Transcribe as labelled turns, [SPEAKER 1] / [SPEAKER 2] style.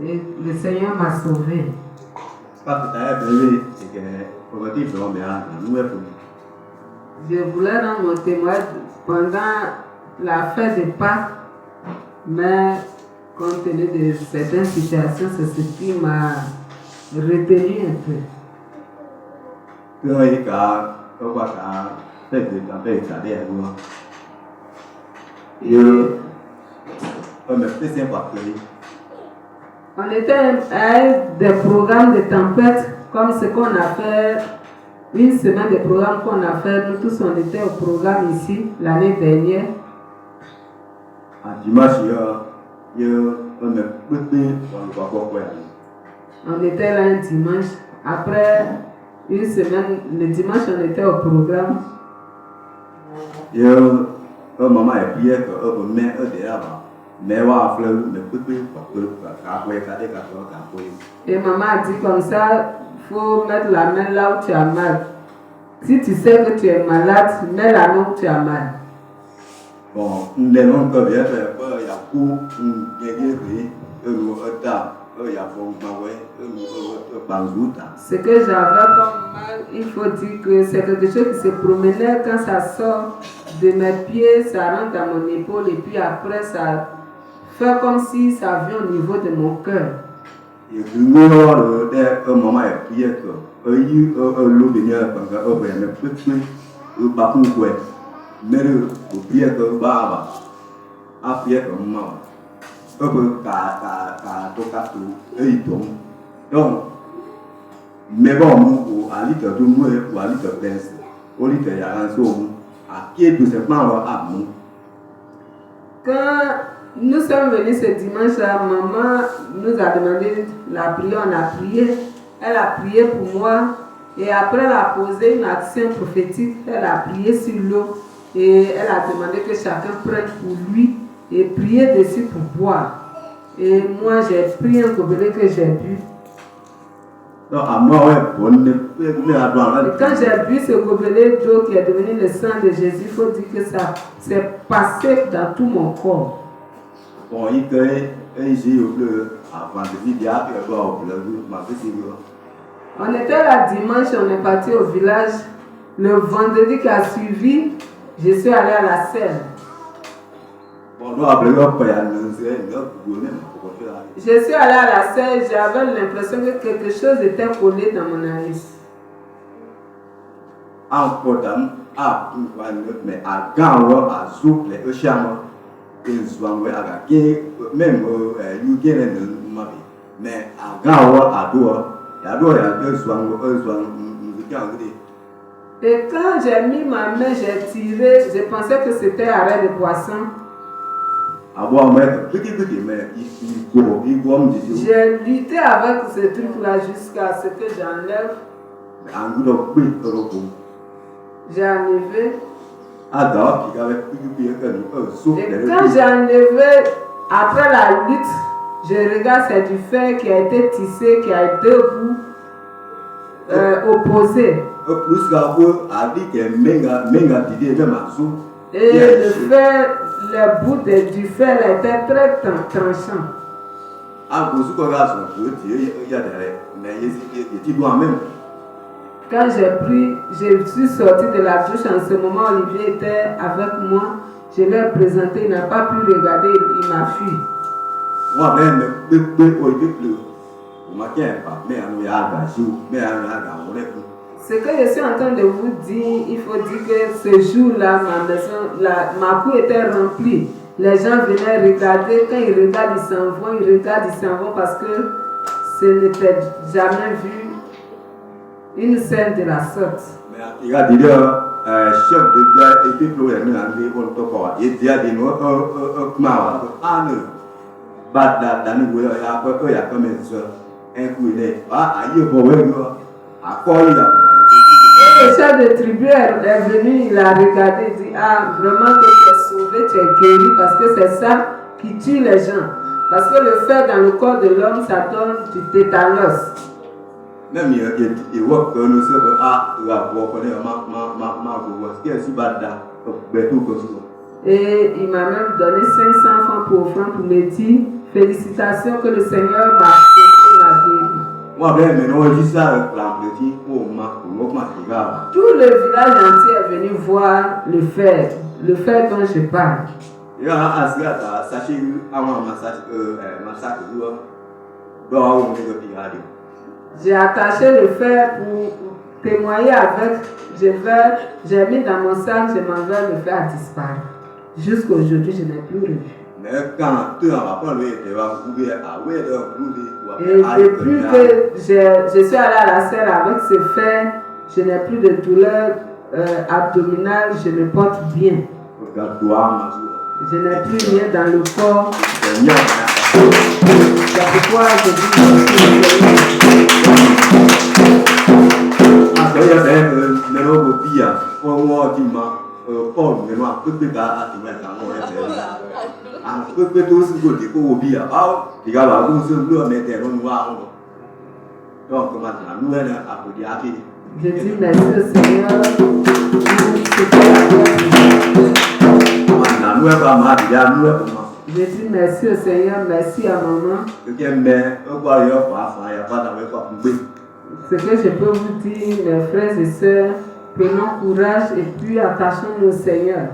[SPEAKER 1] Et le Seigneur m'a sauvé. Je voulais rendre mon témoignage pendant la fête de Pâques, mais compte tenu de certaines situations, c'est ce qui m'a retenu un peu. On était à des programmes de tempête, comme ce qu'on a fait, une semaine de programme qu'on a fait. Nous tous, on était au programme ici l'année dernière. On était là un dimanche. Après une semaine, le dimanche, on était au programme. Et maman a dit comme ça, il faut mettre la main là où tu as mal. Si tu sais que tu es malade, mets la main où tu as mal. Ce que j'avais comme mal, il faut dire que c'est quelque chose qui se promenait quand ça sort de mes pieds, ça rentre à mon épaule et puis après ça fait comme si ça vient au niveau de mon cœur.
[SPEAKER 2] Donc, mais bon, à l'île de Moué ou à l'île de Prince, au lit de Yaranso, à qui est tout simplement à nous.
[SPEAKER 1] Quand nous sommes venus ce dimanche-là, maman nous a demandé la prière, on a prié. Elle a prié pour moi et après elle a posé une action prophétique. Elle a prié sur l'eau et elle a demandé que chacun prenne pour lui et prier dessus pour boire. Et moi j'ai pris un gobelet que j'ai bu.
[SPEAKER 2] Donc, à moi, ouais,
[SPEAKER 1] quand j'ai bu ce gobelet d'eau qui est devenu le sang de Jésus, il faut dire que ça s'est passé dans tout mon corps.
[SPEAKER 2] Bon, il y a
[SPEAKER 1] on était là dimanche, on est parti au village. Le vendredi qui a suivi, je suis allé à la scène. Je suis allé à la scène, j'avais l'impression que quelque chose était collé dans mon nariz. Et quand j'ai mis ma main, j'ai tiré, je pensais que c'était arrêt de poisson. J'ai lutté avec ce truc-là jusqu'à ce que j'enlève. J'ai enlevé. Et quand j'ai enlevé, après la lutte, je regarde, c'est du fer qui a été tissé, qui a deux bouts opposés. Et le fer, les bouts du fer étaient très tranchants. Quand j'ai pris, je suis sorti de la douche en ce moment, Olivier était avec moi. Je lui ai présenté, il n'a pas pu regarder, il m'a fui. Ce que je suis en train de vous dire, il faut dire que ce jour-là, ma maison, ma cour était remplie. Les gens venaient regarder, quand ils regardent, ils s'en vont, parce que ce n'était jamais vu une scène de la sorte.
[SPEAKER 2] Il a dit chef de village et puis
[SPEAKER 1] le chef de tribu est venu, il a regardé, il dit vraiment que tu es sauvé, tu es guéri, parce que c'est ça qui tue les gens. Parce que le fer dans le corps de l'homme, ça donne du tétanos.
[SPEAKER 2] Même il voit que nous sommes
[SPEAKER 1] et il m'a même donné 500 francs pour offrande pour me dire Félicitations que le Seigneur m'a sauvé, m'a guéri.
[SPEAKER 2] Moi, maintenant, je dis ça avec l'amplitude pour ma figure.
[SPEAKER 1] Tout le village entier est venu voir le fer dont je parle. J'ai attaché le fer pour témoigner avec. J'ai mis dans mon sac, je m'en vais, le fer a disparu. Jusqu'aujourd'hui, je n'ai plus revu. Et depuis que je suis allée à la serre avec ce fer, je n'ai plus de douleur abdominale, je me porte bien. Je n'ai plus rien dans le corps. C'est pourquoi je Je dis merci au Seigneur. Je dis merci au Seigneur, merci à maman. Ce que je peux vous dire, mes frères et sœurs, prenons courage et puis attachons-nous au Seigneur.